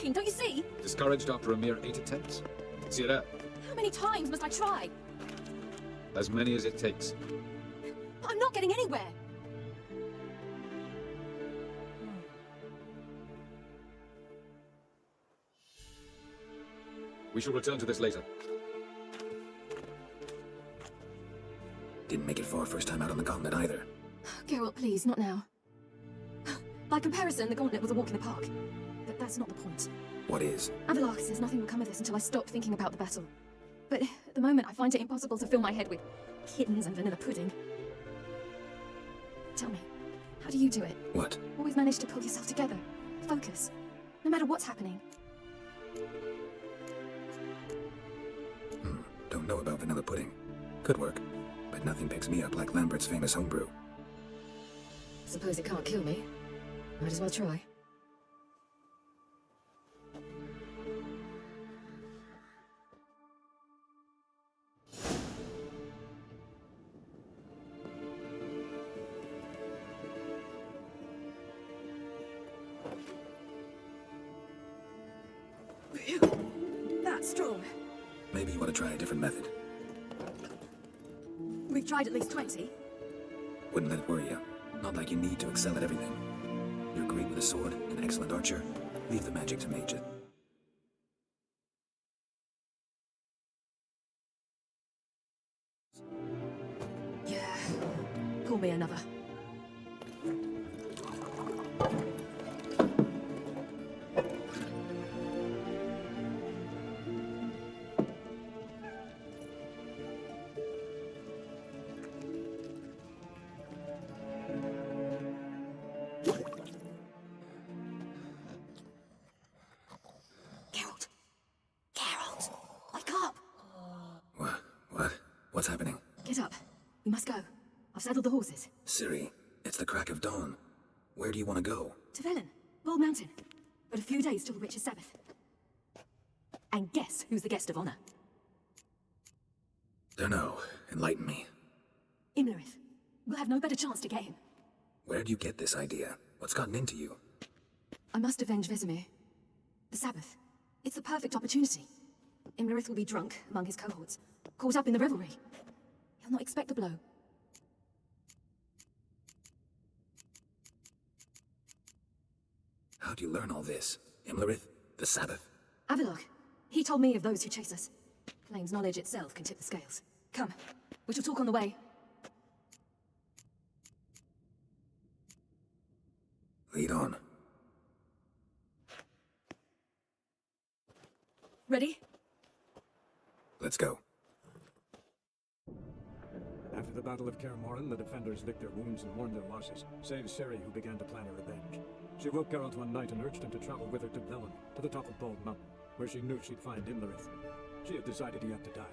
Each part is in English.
working, don't you see? Discouraged after a mere 8 attempts? See there. How many times must I try? As many as it takes. But I'm not getting anywhere. We shall return to this later. Didn't make it far first time out on the gauntlet either. Geralt, please, not now. By comparison, the gauntlet was a walk in the park. But that's not the point. What is? Avallac'h says nothing will come of this until I stop thinking about the battle. But at the moment, I find it impossible to fill my head with kittens and vanilla pudding. Tell me, how do you do it? What? Always manage to pull yourself together. Focus. No matter what's happening. Don't know about vanilla pudding. Could work. But nothing picks me up like Lambert's famous homebrew. Suppose it can't kill me. Might as well try. That's strong. Maybe you want to try a different method. We've tried at least 20. Wouldn't let it worry you. Not like you need to excel at everything. You're great with a sword, an excellent archer. Leave the magic to Mage. Yeah. Pull me another. What's happening? Get up. We must go. I've saddled the horses. Ciri, it's the crack of dawn. Where do you want to go? To Velen, Bald Mountain. But a few days till the Witch's Sabbath. And guess who's the guest of honor? Dunno. Enlighten me. Imlerith. We'll have no better chance to get him. Where'd you get this idea? What's gotten into you? I must avenge Vesemir. The Sabbath. It's the perfect opportunity. Imlerith will be drunk among his cohorts, caught up in the revelry. He'll not expect the blow. How'd you learn all this? Imlerith? The Sabbath? Avallac'h. He told me of those who chase us. Claims knowledge itself can tip the scales. Come, we shall talk on the way. Lead on. Ready? Let's go. After the Battle of Kaer Morhen, the defenders licked their wounds and mourned their losses, save Ciri, who began to plan her revenge. She woke Geralt one night and urged him to travel with her to Velen, to the top of Bald Mountain, where she knew she'd find Imlerith. She had decided he had to die.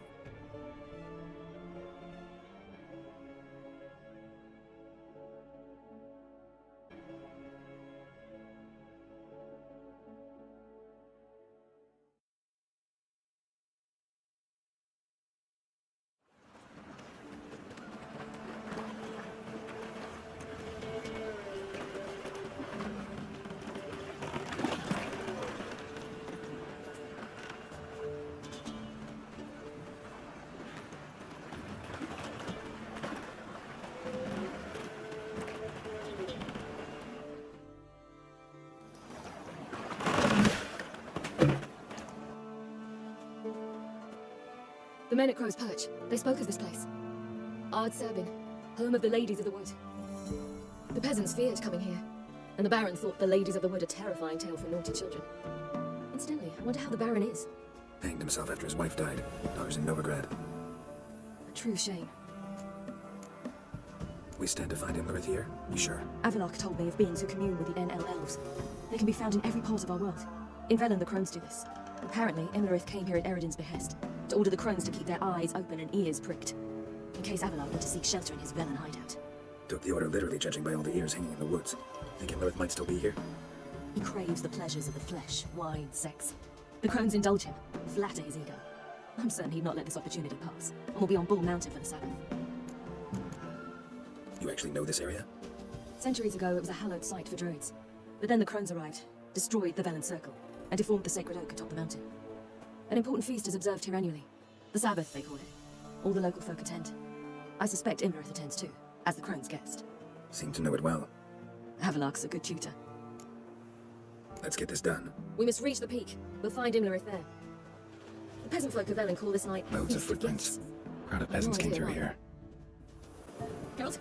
The men at Crow's Perch, they spoke of this place. Ard Serbin, home of the Ladies of the Wood. The peasants feared coming here, and the Baron thought the Ladies of the Wood a terrifying tale for naughty children. Incidentally, I wonder how the Baron is. Hanged himself after his wife died. Daughter's in Novigrad. A true shame. We stand to find Imlerith here? You sure? Avallac'h told me of beings who commune with the NL elves. They can be found in every part of our world. In Velen, the crones do this. Apparently, Imlerith came here at Eredin's behest, to order the crones to keep their eyes open and ears pricked, in case Avallac'h went to seek shelter in his Velen hideout. Took the order literally, judging by all the ears hanging in the woods. Think Imlerith might still be here? He craves the pleasures of the flesh, wine, sex. The crones indulge him, flatter his ego. I'm certain he'd not let this opportunity pass, and will be on Bull Mountain for the Sabbath. You actually know this area? Centuries ago, it was a hallowed site for druids. But then the crones arrived, destroyed the Velen Circle. and deformed the sacred oak atop the mountain. An important feast is observed here annually. The Sabbath, they call it. All the local folk attend. I suspect Imlerith attends too, as the crone's guest. Seem to know it well. Havelark's a good tutor. Let's get this done. We must reach the peak. We'll find Imlerith there. The peasant folk of Velen call this night Loads of Feast footprints. Gifts. Crowd of peasants came idea through why. here. Geralt?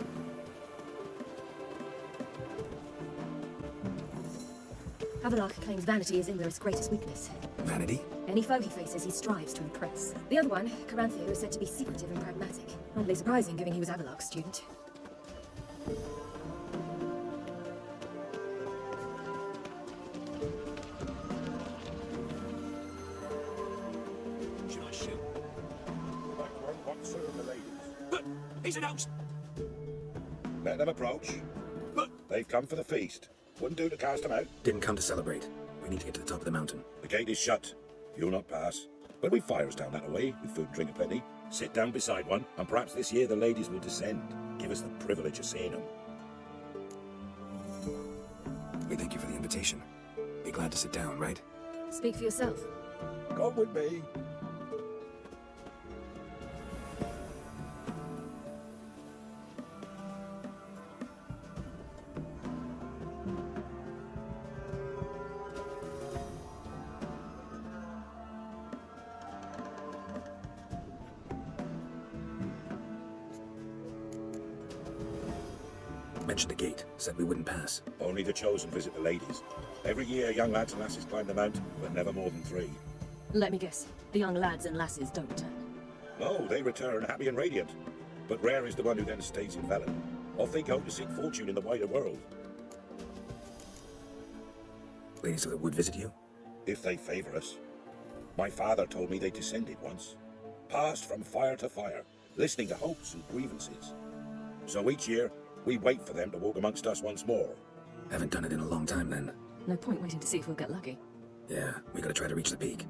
Havelark claims vanity is Imlerith's greatest weakness. Vanity? Any foe he faces, he strives to impress. The other one, Caranthio, is said to be secretive and pragmatic. Hardly surprising, given he was Havelark's student. Should I shoot? What serve the ladies? But he's announced. Let them approach. But They've come for the feast. Wouldn't do to cast them out. Didn't come to celebrate. We need to get to the top of the mountain. The gate is shut. You'll not pass. But we've fires down that way, with food and drink aplenty. Sit down beside one, and perhaps this year the ladies will descend. Give us the privilege of seeing them. We thank you for the invitation. Be glad to sit down, right? Speak for yourself. Come with me. Mentioned the gate. Said we wouldn't pass. Only the chosen visit the ladies. Every year, young lads and lasses climb the mount, but never more than 3. Let me guess. The young lads and lasses don't return. No, they return happy and radiant. But rare is the one who then stays in Velen. Off they go to seek fortune in the wider world. Ladies of the wood visit you? If they favour us. My father told me they descended once. Passed from fire to fire, listening to hopes and grievances. So each year, we wait for them to walk amongst us once more. Haven't done it in a long time then. No point waiting to see if we'll get lucky. Yeah, we gotta try to reach the peak.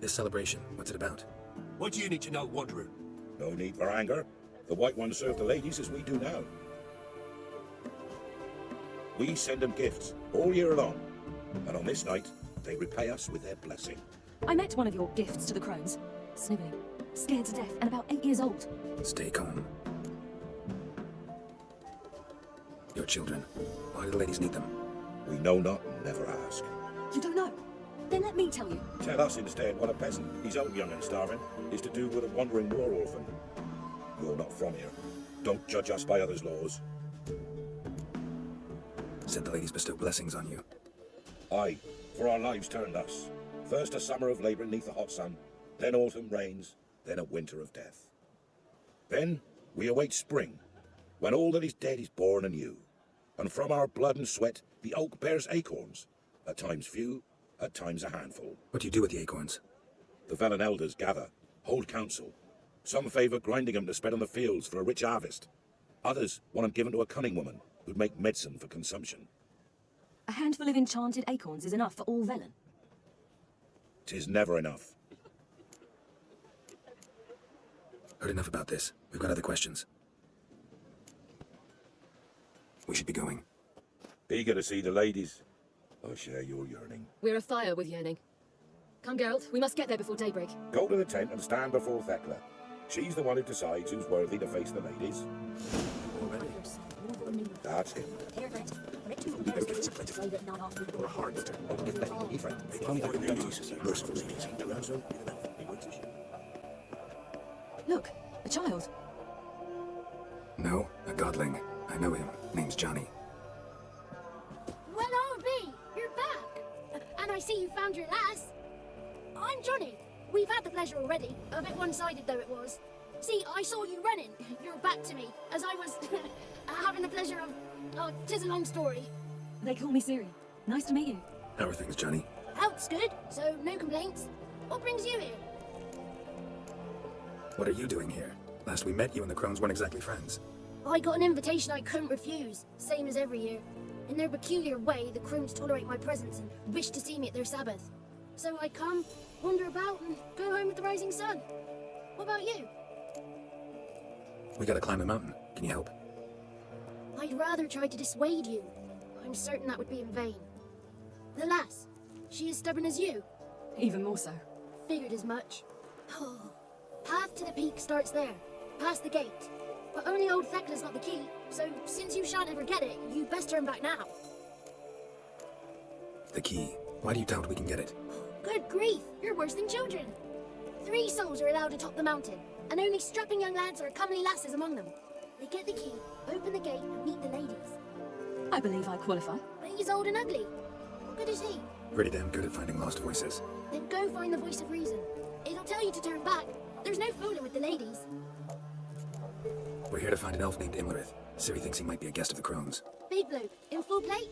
This celebration, what's it about? what do you need to know, Wanderer? No need for anger. The White Ones serve the ladies as we do now. We send them gifts all year long. And on this night, they repay us with their blessing. I met one of your gifts to the crones. Snivelling. Scared to death and about 8 years old. Stay calm. Your children. Why do the ladies need them? We know not and never ask. You don't know? Then let me tell you. Tell us instead what a peasant, his own young and starving, is to do with a wandering war orphan. You're not from here. Don't judge us by others' laws. Said the ladies bestow blessings on you. Aye, for our lives turned us. First a summer of labour neath the hot sun, then autumn rains, then a winter of death. Then we await spring, when all that is dead is born anew. And from our blood and sweat, the oak bears acorns, at times few, at times a handful. What do you do with the acorns? The Velen elders gather, hold council. Some favour grinding them to spread on the fields for a rich harvest. Others want them given to a cunning woman who'd make medicine for consumption. A handful of enchanted acorns is enough for all Velen. 'Tis never enough. Heard enough about this. We've got other questions. We should be going. Eager to see the ladies. I share your yearning. We're afire with yearning. Come, Geralt. We must get there before daybreak. Go to the tent and stand before Thekla. She's the one who decides who's worthy to face the ladies. That's him. Look, a child. No, a godling. I know him. Name's Johnny. Well, R.B., you're back. And I see you found your lass. I'm Johnny. We've had the pleasure already, a bit one-sided though it was. See, I saw you running, your back to me, as I was having the pleasure of... Oh, 'tis a long story. They call me Ciri. Nice to meet you. How are things, Johnny? Health's good, so no complaints. What brings you here? What are you doing here? Last we met, you and the crones weren't exactly friends. I got an invitation I couldn't refuse, same as every year. In their peculiar way, the crones tolerate my presence and wish to see me at their Sabbath. So I come, wander about, and go home with the rising sun. What about you? We gotta climb the mountain. Can you help? I'd rather try to dissuade you. I'm certain that would be in vain. The lass. She as stubborn as you. Even more so. Figured as much. Path to the peak starts there, past the gate. But only old Thekla's got the key, so since you shan't ever get it, you best turn back now. The key. Why do you doubt we can get it? Good grief, you're worse than children. 3 souls are allowed to top the mountain, and only strapping young lads or comely lasses among them. They get the key, open the gate, and meet the ladies. I believe I qualify. But he's old and ugly. What good is he? Pretty damn good at finding lost voices. Then go find the voice of reason. It'll tell you to turn back. There's no fooling with the ladies. We're here to find an elf named Imlerith. Ciri thinks he might be a guest of the crones. Big bloke, in full plate.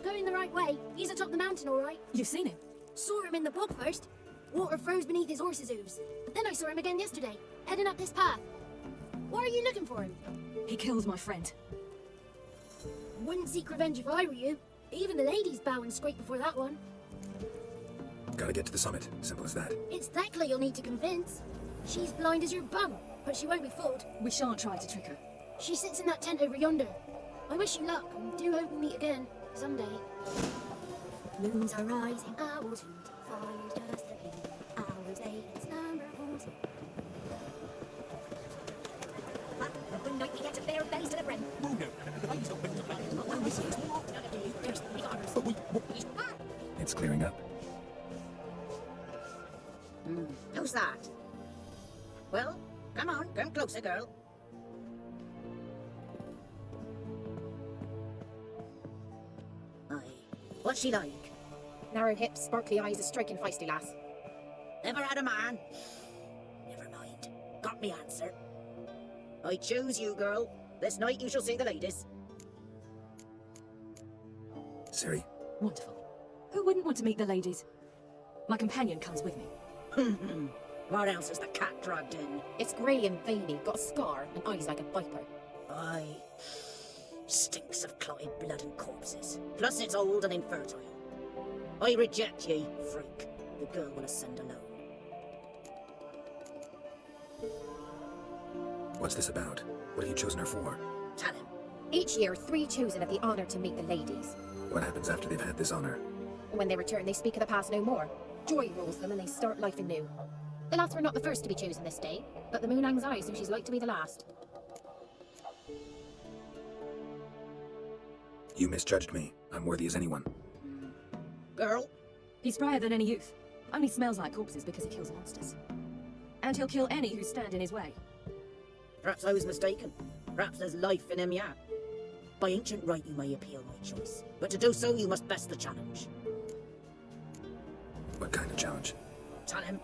Going the right way. He's atop the mountain, all right. You've seen him? Saw him in the bog first. Water froze beneath his horse's hooves. Then I saw him again yesterday, heading up this path. Why are you looking for him? He killed my friend. Wouldn't seek revenge if I were you. Even the ladies bow and scrape before that one. Gotta get to the summit. Simple as that. It's Thekla you'll need to convince. She's blind as your bum, but she won't be fooled. We shan't try to trick her. She sits in that tent over yonder. I wish you luck, and do hope we meet again, someday. Moons are rising, owls hoot, fire's just a beat, hours late, it's number holes. But the night we get to bear bellies to the brim. It's clearing up. Who's that? Well, come on, come closer, girl. Aye. What's she like? Narrow hips, sparkly eyes, a striking feisty lass. Ever had a man? Never mind. Got me answer. I choose you, girl. This night you shall see the ladies. Ciri, Wonderful. Who wouldn't want to meet the ladies? My companion comes with me. What else is the cat dragged in? It's grey and veiny, got a scar, and eyes like a viper. Aye. Stinks of clotted blood and corpses. Plus it's old and infertile. I reject ye, freak. The girl will ascend alone. what's this about? What have you chosen her for? Tell him. Each year, 3 chosen have the honour to meet the ladies. What happens after they've had this honor? When they return, they speak of the past no more. Joy rules them and they start life anew. The lads were not the first to be chosen this day, but the moon hangs high, so she's like to be the last. You misjudged me. I'm worthy as anyone. Girl? He's drier than any youth. Only smells like corpses because he kills monsters. And he'll kill any who stand in his way. Perhaps I was mistaken. Perhaps there's life in him yet. By ancient right you may appeal my choice, but to do so you must best the challenge. What kind of challenge? Tell him.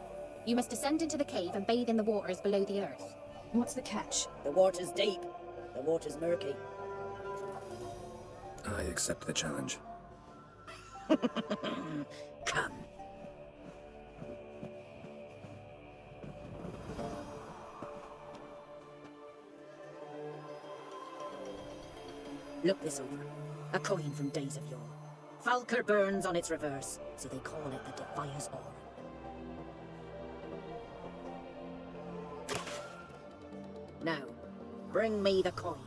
You must descend into the cave and bathe in the waters below the earth. What's the catch? The water's deep. The water's murky. I accept the challenge. Come. Look this over. A coin from days of yore. Falker burns on its reverse, so they call it the Defias Ore. Now, bring me the coin.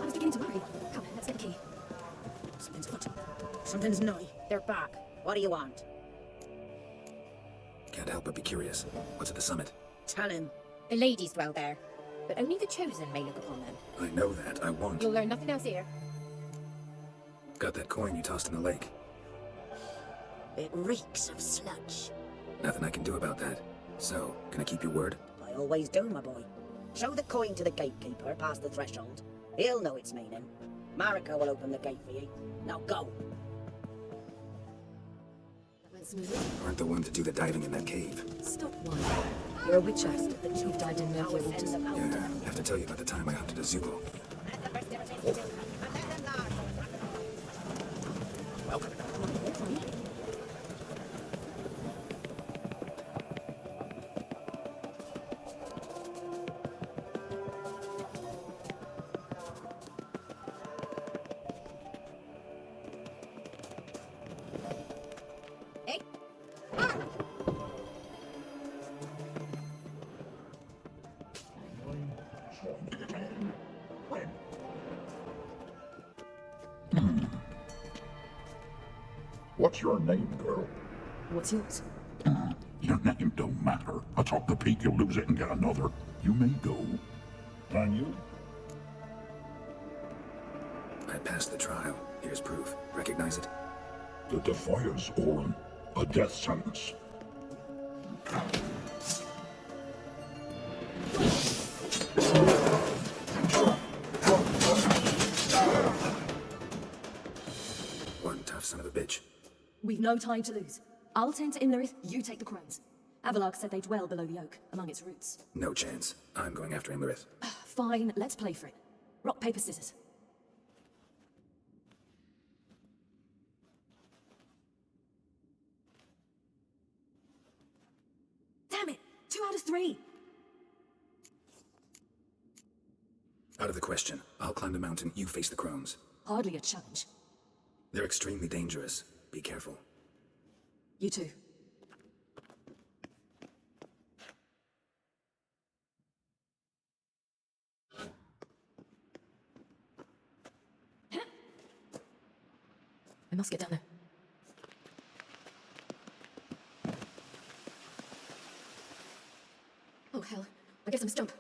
I was beginning to worry. Come, let's get the key. Something's foot. Something's nigh. They're back. What do you want? Can't help but be curious. What's at the summit? Tell him. The ladies dwell there, but only the chosen may look upon them. I know that. I want. You'll learn nothing else here. Got that coin you tossed in the lake. It reeks of sludge. Nothing I can do about that. So, can I keep your word? I always do, my boy. Show the coin to the gatekeeper past the threshold. He'll know its meaning. Marika will open the gate for you. Now go. Went smoothly. Aren't the one to do the diving in that cave. Stop one. You're a witcher. You've dived in murky waters. Yeah, I have to tell you about the time I hunted a Zuko. What's your name, girl? What's yours? Your name don't matter. I talk the peak, you'll lose it and get another. You may go. Can you? I passed the trial. Here's proof. Recognize it? The Defiance, Orin. A death sentence. One tough son of a bitch. We've no time to lose. I'll tend to Imlerith, you take the crones. Avalark said they dwell below the oak, among its roots. No chance. I'm going after Imlerith. Fine, let's play for it. Rock, paper, scissors. Damn it! 2 out of 3! Out of the question. I'll climb the mountain, you face the crones. Hardly a challenge. They're extremely dangerous. Be careful. You too. I must get down there. Oh hell, I guess I must jump.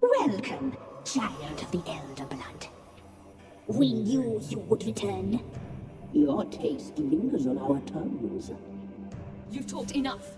Welcome, child of the Elder Blood. We knew you would return. Your taste lingers on our tongues. You've talked enough.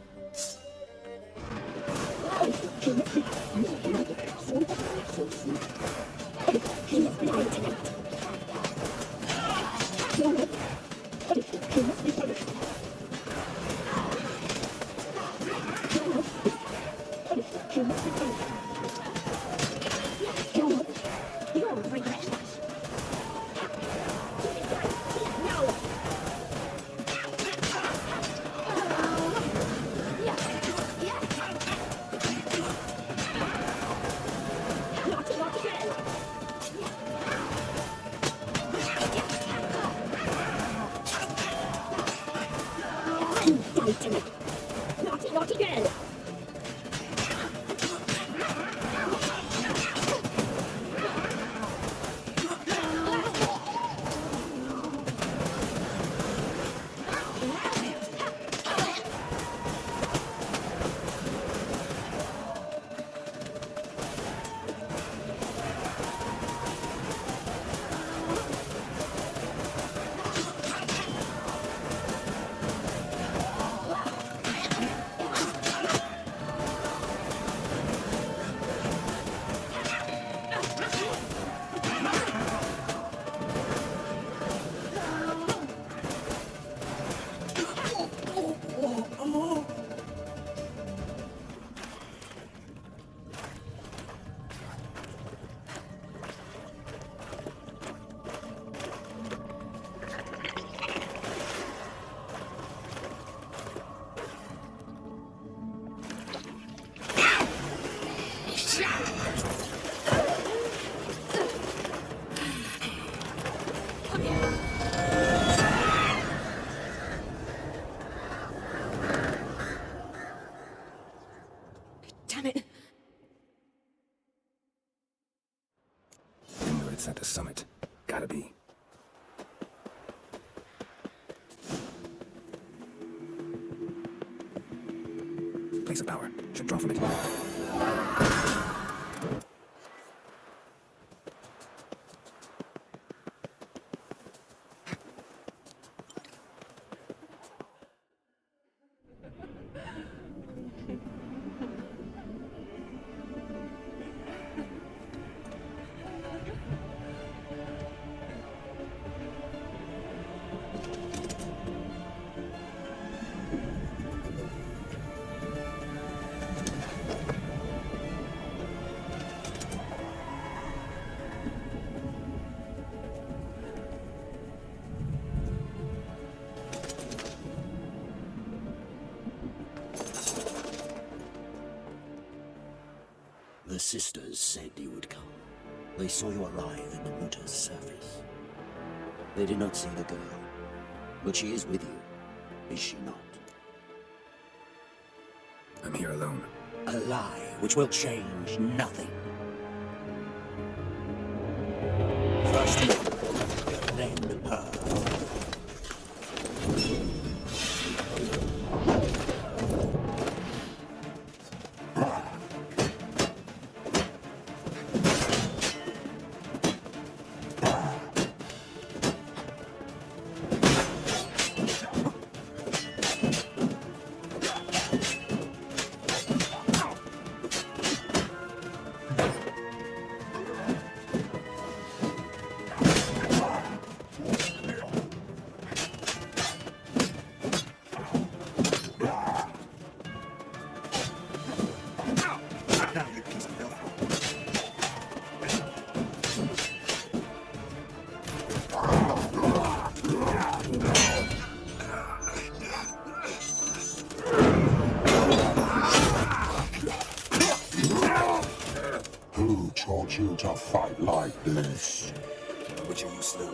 at the summit. Gotta be. Place of power. Should draw from it. The sisters said you would come. They saw you arrive in the water's surface. They did not see the girl, but she is with you, is she not? I'm here alone. A lie which will change nothing. First you, then her. Who taught you to fight like this? Which of you slew?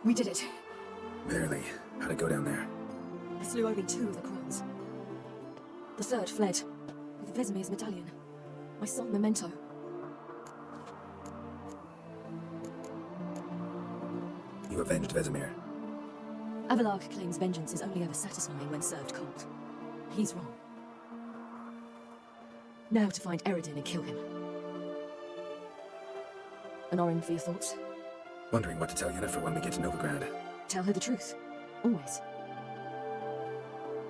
We did it. Barely. How'd it go down there? I slew only 2 of the crones. The third fled with Vesemir's medallion, my sole memento. You avenged Vesemir. Avalark claims vengeance is only ever satisfying when served cold. He's wrong. Now to find Eredin and kill him. An orange for your thoughts? Wondering what to tell Yennefer when we get to Novigrad. Tell her the truth. Always.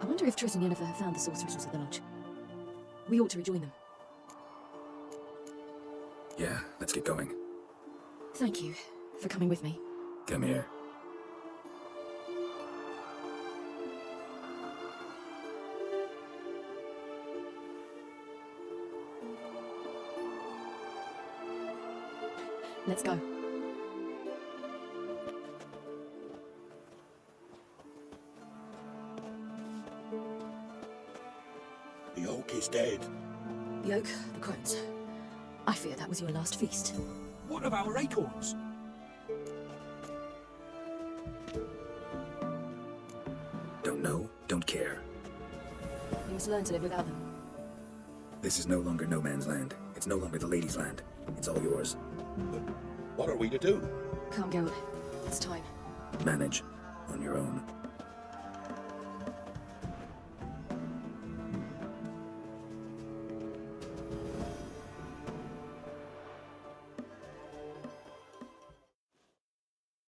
I wonder if Triss and Yennefer have found the sorceresses at the lodge. We ought to rejoin them. Yeah, let's get going. Thank you for coming with me. Come here. Let's go. The oak is dead. The oak, the crones. I fear that was your last feast. What of our acorns? Don't know, don't care. You must learn to live without them. This is no longer no man's land. It's no longer the lady's land. It's all yours. What are we to do? Come, Geralt. It's time. Manage on your own.